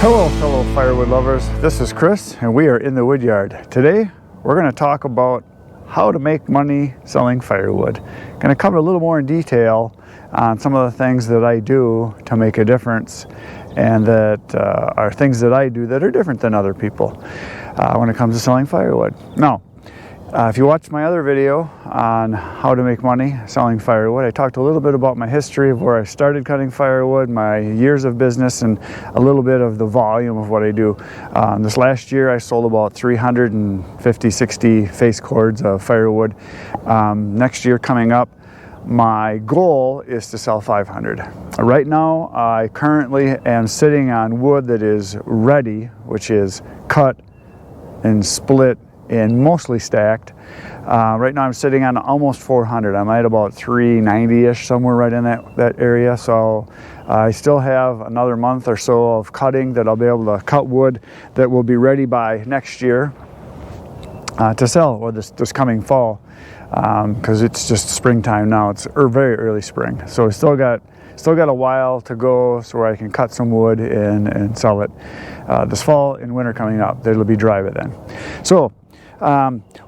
Hello fellow firewood lovers, this is Chris and we are in the wood yard. Today we're going to talk about how to make money selling firewood. Going to cover a little more in detail on some of the things that I do to make a difference and that are things that I do that are different than other people when it comes to selling firewood. Now, if you watched my other video on how to make money selling firewood, I talked a little bit about my history of where I started cutting firewood, my years of business, and a little bit of the volume of what I do. This last year I sold about 350-60 face cords of firewood. Next year coming up, my goal is to sell 500. Right now I currently am sitting on wood that is ready, which is cut and split and mostly stacked. Right now I'm sitting on almost 400. I'm at about 390-ish, somewhere right in that area. So I still have another month or so of cutting that I'll be able to cut wood that will be ready by next year to sell, or this coming fall, because it's just springtime now. It's very early spring, so we still got a while to go so I can cut some wood and sell it this fall and winter coming up. It'll be dry by then. So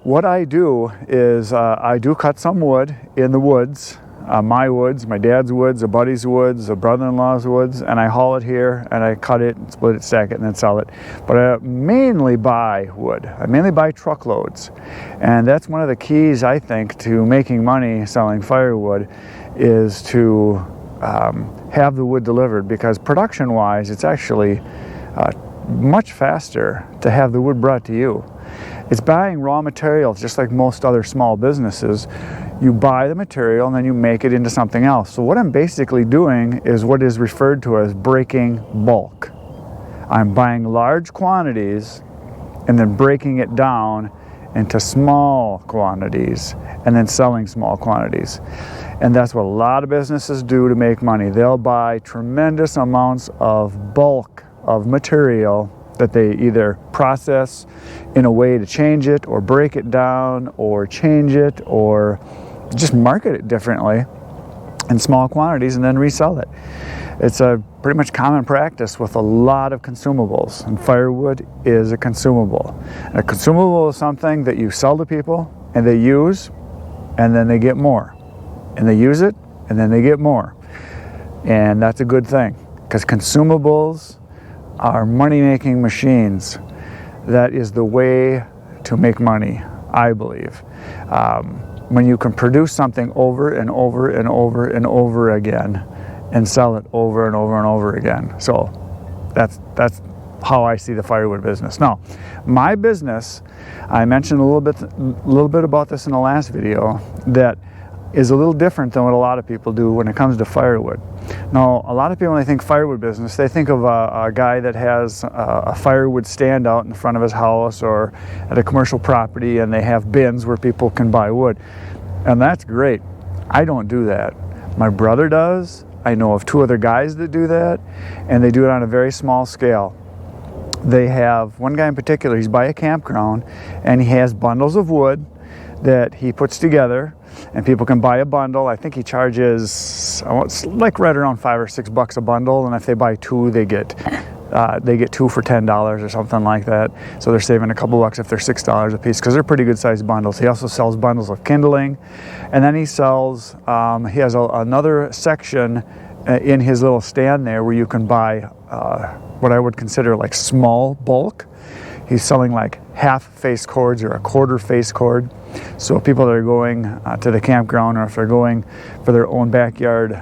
what I do is I do cut some wood in the woods, my woods, my dad's woods, a buddy's woods, a brother-in-law's woods, and I haul it here and I cut it and split it, stack it, and then sell it. But I mainly buy wood. I mainly buy truckloads, and that's one of the keys, I think, to making money selling firewood is to have the wood delivered, because production-wise it's actually much faster to have the wood brought to you. It's buying raw materials just like most other small businesses. You buy the material and then you make it into something else. So what I'm basically doing is what is referred to as breaking bulk. I'm buying large quantities and then breaking it down into small quantities and then selling small quantities. And that's what a lot of businesses do to make money. They'll buy tremendous amounts of bulk of material that they either process in a way to change it or break it down or change it or just market it differently in small quantities and then resell it. It's a pretty much common practice with a lot of consumables, and firewood is a consumable. And a consumable is something that you sell to people and they use and then they get more, and they use it and then they get more, and that's a good thing, because consumables are money-making machines. That is the way to make money, I believe. When you can produce something over and over and over and over again and sell it over and over and over again. So that's how I see the firewood business. Now, my business, I mentioned a little bit about this in the last video, that is a little different than what a lot of people do when it comes to firewood. Now, a lot of people, when they think firewood business, they think of a guy that has a firewood stand out in front of his house or at a commercial property, and they have bins where people can buy wood. And that's great. I don't do that. My brother does. I know of two other guys that do that, and they do it on a very small scale. They have one guy in particular, he's by a campground, and he has bundles of wood that he puts together, and people can buy a bundle. I think he charges it's like right around $5 or $6 a bundle, and if they buy two, they get two for $10 or something like that. So they're saving a couple bucks if they're $6 a piece, because they're pretty good sized bundles. He also sells bundles of kindling, and then he sells he has another section in his little stand there where you can buy what I would consider like small bulk. He's selling like half face cords or a quarter face cord. So people that are going to the campground, or if they're going for their own backyard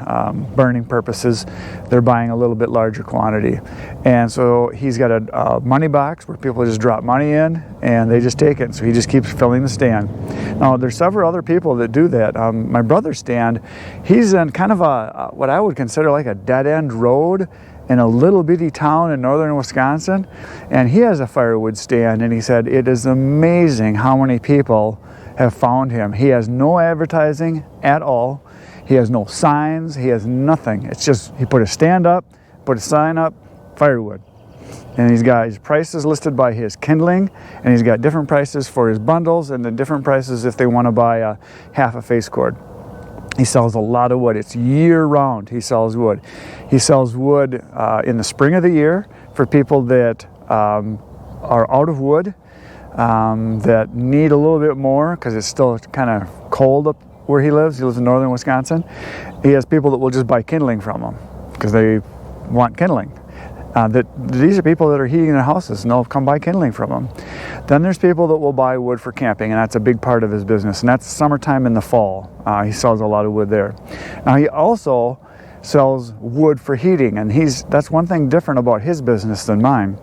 burning purposes, they're buying a little bit larger quantity. And so he's got a money box where people just drop money in and they just take it. So he just keeps filling the stand. Now, there's several other people that do that. My brother's stand, he's in kind of what I would consider like a dead-end road in a little bitty town in northern Wisconsin, and he has a firewood stand, and he said it is amazing how many people have found him. He has no advertising at all. He has no signs. He has nothing. It's just he put a stand up, put a sign up, firewood. And he's got his prices listed by his kindling, and he's got different prices for his bundles and then different prices if they want to buy a half a face cord. He sells a lot of wood. It's year round he sells wood. He sells wood in the spring of the year for people that are out of wood, that need a little bit more because it's still kind of cold up where he lives. He lives in northern Wisconsin. He has people that will just buy kindling from him because they want kindling. These are people that are heating their houses and they'll come buy kindling from him. Then there's people that will buy wood for camping, and that's a big part of his business, and that's summertime in the fall. He sells a lot of wood there. Now he also sells wood for heating, and that's one thing different about his business than mine.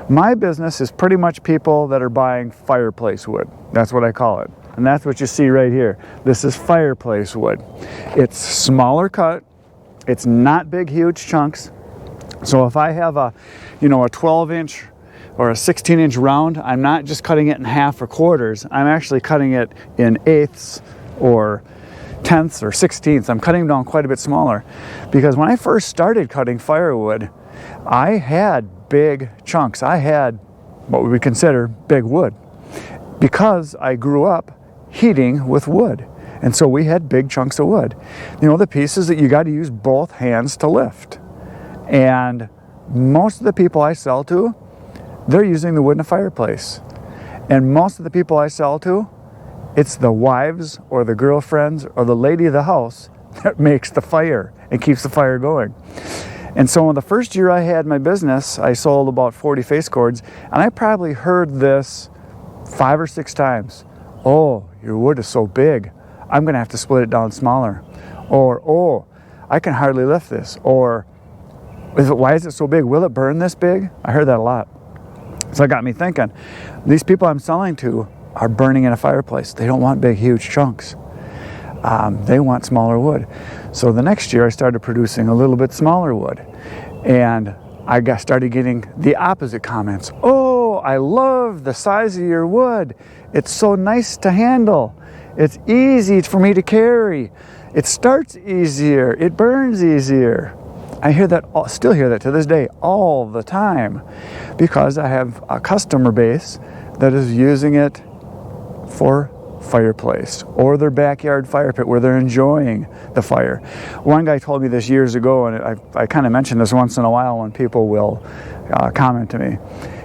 My business is pretty much people that are buying fireplace wood. That's what I call it, and that's what you see right here. This is fireplace wood. It's smaller cut. It's not big, huge chunks. So if I have a 12-inch or a 16-inch round, I'm not just cutting it in half or quarters. I'm actually cutting it in eighths or tenths or sixteenths. I'm cutting them down quite a bit smaller, because when I first started cutting firewood, I had big chunks. I had what we would consider big wood, because I grew up heating with wood. And so we had big chunks of wood. The pieces that you got to use both hands to lift. And most of the people I sell to, they're using the wood in a fireplace. And most of the people I sell to, it's the wives or the girlfriends or the lady of the house that makes the fire and keeps the fire going. And so in the first year I had my business, I sold about 40 face cords, and I probably heard this 5 or 6 times. Oh, your wood is so big, I'm gonna have to split it down smaller. Or, oh, I can hardly lift this. Or, why is it so big? Will it burn this big? I heard that a lot. So it got me thinking, these people I'm selling to are burning in a fireplace. They don't want big, huge chunks. They want smaller wood. So the next year I started producing a little bit smaller wood. And I started getting the opposite comments. Oh, I love the size of your wood. It's so nice to handle. It's easy for me to carry. It starts easier. It burns easier. I still hear that to this day all the time, because I have a customer base that is using it for fireplace or their backyard fire pit where they're enjoying the fire. One guy told me this years ago, and I kind of mention this once in a while when people will comment to me.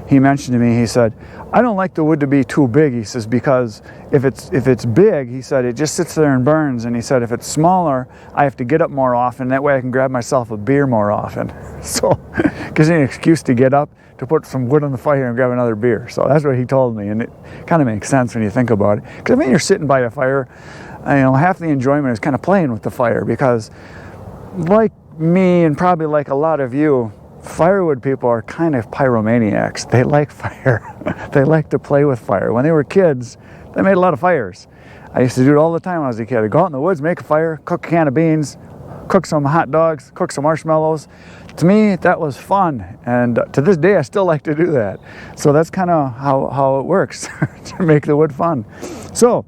He mentioned to me, he said, I don't like the wood to be too big, he says, because if it's big, he said, it just sits there and burns. And he said, if it's smaller, I have to get up more often. That way I can grab myself a beer more often. So it gives me an excuse to get up, to put some wood on the fire and grab another beer. So that's what he told me, and it kind of makes sense when you think about it. Because you're sitting by a fire, half the enjoyment is kind of playing with the fire, because like me and probably like a lot of you, firewood people are kind of pyromaniacs. They like fire. They like to play with fire. When they were kids, they made a lot of fires. I used to do it all the time when I was a kid. I'd go out in the woods, make a fire, cook a can of beans, cook some hot dogs, cook some marshmallows. To me, that was fun. And to this day, I still like to do that. So that's kind of how it works, to make the wood fun. So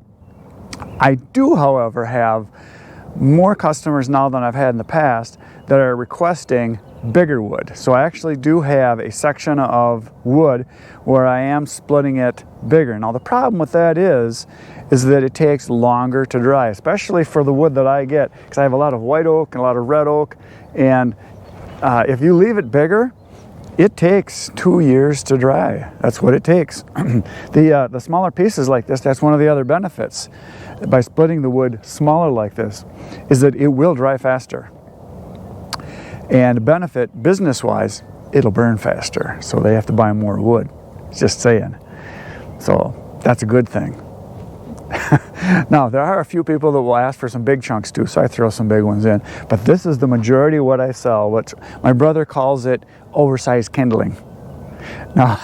I do, however, have more customers now than I've had in the past that are requesting bigger wood. So I actually do have a section of wood where I am splitting it bigger. Now the problem with that is that it takes longer to dry, especially for the wood that I get, because I have a lot of white oak and a lot of red oak, and if you leave it bigger, it takes 2 years to dry. That's what it takes. The smaller pieces like this, that's one of the other benefits by splitting the wood smaller like this, is that it will dry faster. And benefit business-wise, it'll burn faster. So they have to buy more wood. Just saying. So that's a good thing. Now, there are a few people that will ask for some big chunks too, so I throw some big ones in. But this is the majority of what I sell. What my brother calls it oversized kindling. Now,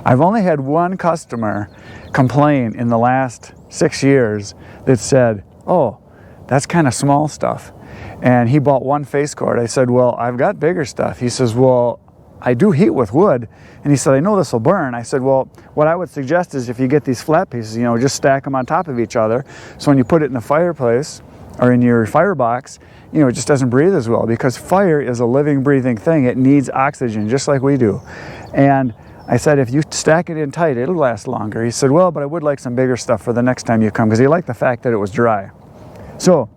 I've only had one customer complain in the last 6 years that said, oh, that's kind of small stuff. And he bought one face cord. I said, well, I've got bigger stuff. He says, well, I do heat with wood. And he said, I know this will burn. I said, well, what I would suggest is if you get these flat pieces, just stack them on top of each other. So when you put it in the fireplace or in your firebox, it just doesn't breathe as well, because fire is a living, breathing thing. It needs oxygen just like we do. And I said, if you stack it in tight, it'll last longer. He said, well, but I would like some bigger stuff for the next time you come, because he liked the fact that it was dry. So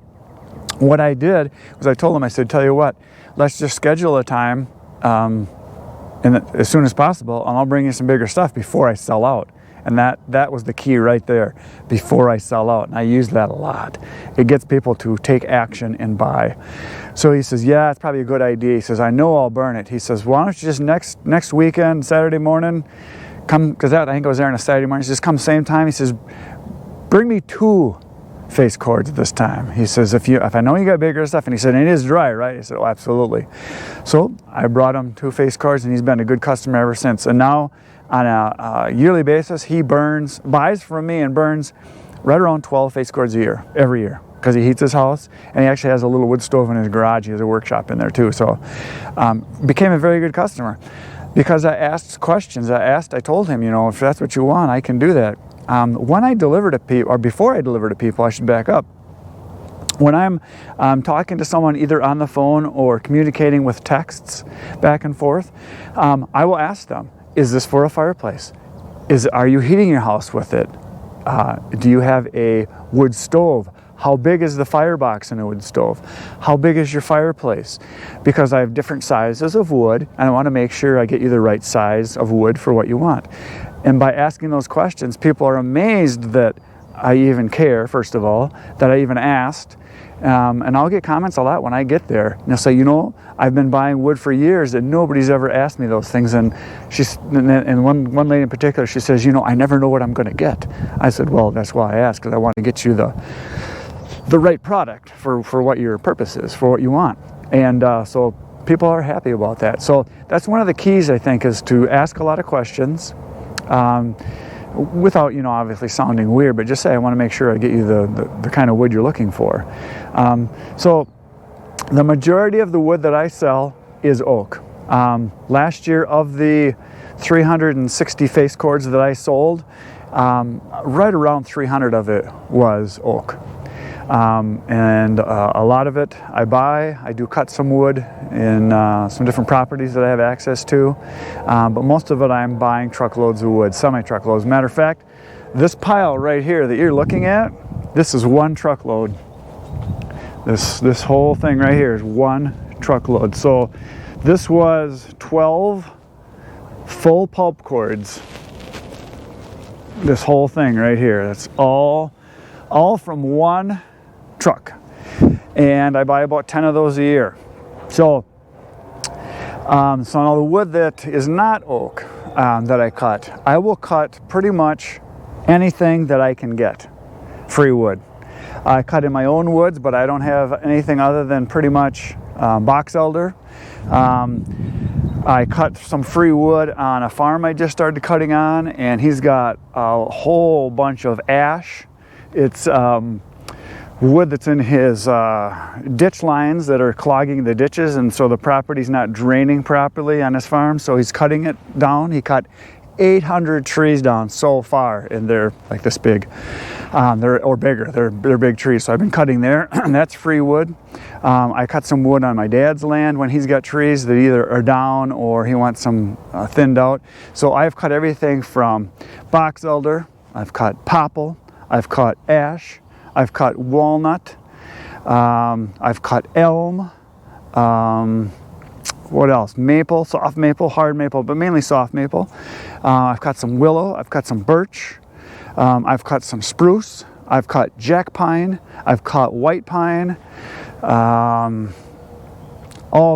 what I did was I told him, I said, tell you what, let's just schedule a time as soon as possible, and I'll bring you some bigger stuff before I sell out. And that was the key right there, before I sell out. And I use that a lot. It gets people to take action and buy. So he says, yeah, it's probably a good idea. He says, I know I'll burn it. He says, why don't you just next weekend, Saturday morning, come, because I think I was there on a Saturday morning, just come same time. He says, bring me 2 face cords this time. He says, if I know you got bigger stuff, and he said, it is dry, right? I said, oh, absolutely. So I brought him 2 face cords, and he's been a good customer ever since. And now, on a yearly basis, he buys from me and burns right around 12 face cords a year, every year, because he heats his house, and he actually has a little wood stove in his garage. He has a workshop in there too. So became a very good customer because I asked questions. I told him, you know, if that's what you want, I can do that. When I deliver to people, or before I deliver to people, I should back up. When I'm talking to someone either on the phone or communicating with texts back and forth, I will ask them, is this for a fireplace? Are you heating your house with it? Do you have a wood stove? How big is the firebox in a wood stove? How big is your fireplace? Because I have different sizes of wood, and I want to make sure I get you the right size of wood for what you want. And by asking those questions, people are amazed that I even care, first of all, that I even asked. And I'll get comments a lot when I get there. And they'll say, you know, I've been buying wood for years and nobody's ever asked me those things. And one lady in particular, she says, you know, I never know what I'm going to get. I said, well, that's why I asked, because I want to get you the right product for what your purpose is, for what you want. And so people are happy about that. So that's one of the keys, I think, is to ask a lot of questions. Without, you know, obviously sounding weird, but just say, I want to make sure I get you the kind of wood you're looking for. So the majority of the wood that I sell is oak. Last year, of the 360 face cords that I sold, right around 300 of it was oak. And a lot of it I buy. I do cut some wood in some different properties that I have access to, but most of it I'm buying truckloads of wood, semi-truckloads. Matter of fact, this pile right here that you're looking at, this is 1 truckload. This whole thing right here is 1 truckload. So this was 12 full pulp cords. This whole thing right here, that's all from 1 truck, and I buy about 10 of those a year. So now the wood that is not oak that I cut, I will cut pretty much anything that I can get, free wood. I cut in my own woods, but I don't have anything other than pretty much box elder. I cut some free wood on a farm I just started cutting on, and he's got a whole bunch of ash. It's wood that's in his ditch lines that are clogging the ditches, and so the property's not draining properly on his farm, so he's cutting it down. He cut 800 trees down so far, and they're like this big, or bigger. They're big trees, so I've been cutting there. That's free wood. I cut some wood on my dad's land when he's got trees that either are down or he wants some thinned out. So I've cut everything from box elder, I've cut popple, I've cut ash, I've cut walnut, I've cut elm, what else? Maple, soft maple, hard maple, but mainly soft maple. I've cut some willow, I've cut some birch, I've cut some spruce, I've cut jack pine, I've cut white pine, all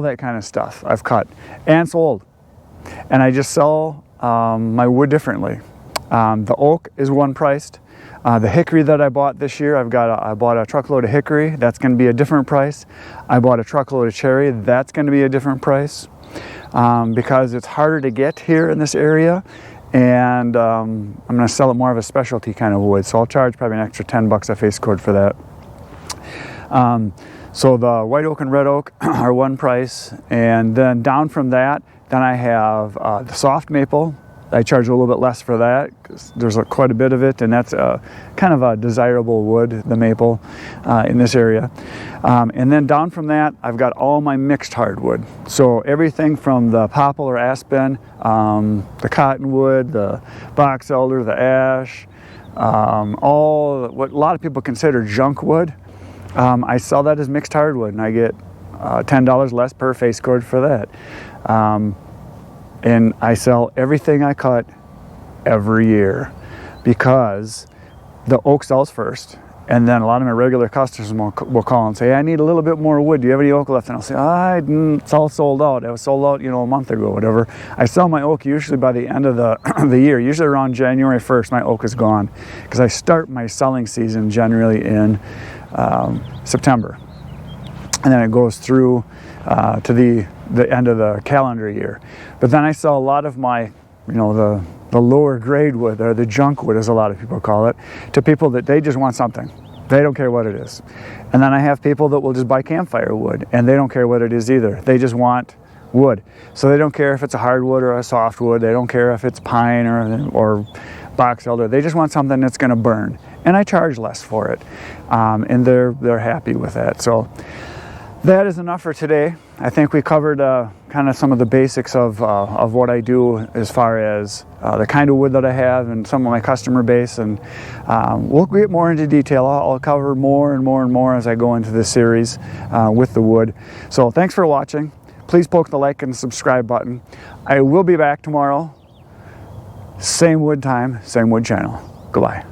that kind of stuff I've cut and sold. And I just sell my wood differently. The oak is one priced. The hickory that I bought this year, I bought a truckload of hickory. That's going to be a different price. I bought a truckload of cherry. That's going to be a different price because it's harder to get here in this area, and I'm going to sell it more of a specialty kind of wood. So I'll charge probably an extra $10 a face cord for that. So the white oak and red oak are one price, and then down from that, then I have the soft maple. I charge a little bit less for that because there's quite a bit of it, and that's kind of a desirable wood, the maple, in this area. And then down from that, I've got all my mixed hardwood. So everything from the poplar or aspen, the cottonwood, the box elder, the ash, all what a lot of people consider junk wood. I sell that as mixed hardwood, and I get $10 less per face cord for that. and I sell everything I cut every year, because the oak sells first, and then a lot of my regular customers will call and say, hey, I need a little bit more wood. Do you have any oak left? And I'll say, it's all sold out. It was sold out, you know, a month ago, whatever. I sell my oak usually by the end of the year. Usually around January 1st, my oak is gone, because I start my selling season generally in September. And then it goes through to the end of the calendar year. But then I sell a lot of my, you know, the lower grade wood, or the junk wood as a lot of people call it, to people that they just want something. They don't care what it is. And then I have people that will just buy campfire wood, and they don't care what it is either. They just want wood. So they don't care if it's a hardwood or a softwood. They don't care if it's pine or box elder. They just want something that's going to burn. And I charge less for it. And they're happy with that. So that is enough for today. I think we covered kind of some of the basics of what I do as far as the kind of wood that I have and some of my customer base, and we'll get more into detail. I'll cover more and more and more as I go into this series with the wood. So thanks for watching. Please poke the like and subscribe button. I will be back tomorrow. Same wood time, same wood channel. Goodbye.